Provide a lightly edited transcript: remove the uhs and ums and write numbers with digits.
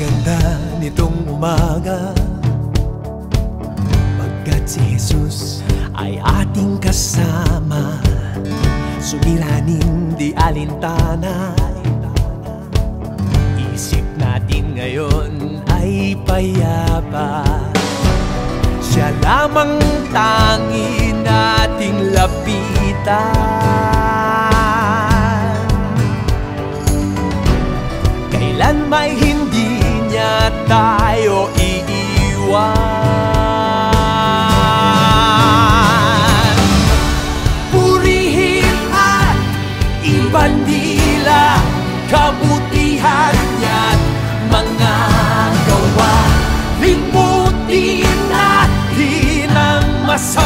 ganda nitong umaga, pagkat si Jesus ay ating kasama. Suliranin di alintana, isip natin ngayon ay payapa. Siya lamang tangi nating lapitan, kailan may hindi niya tayo iiwan. Bandila, kabutihan niya't mga gawa. Limutin natin ang masama.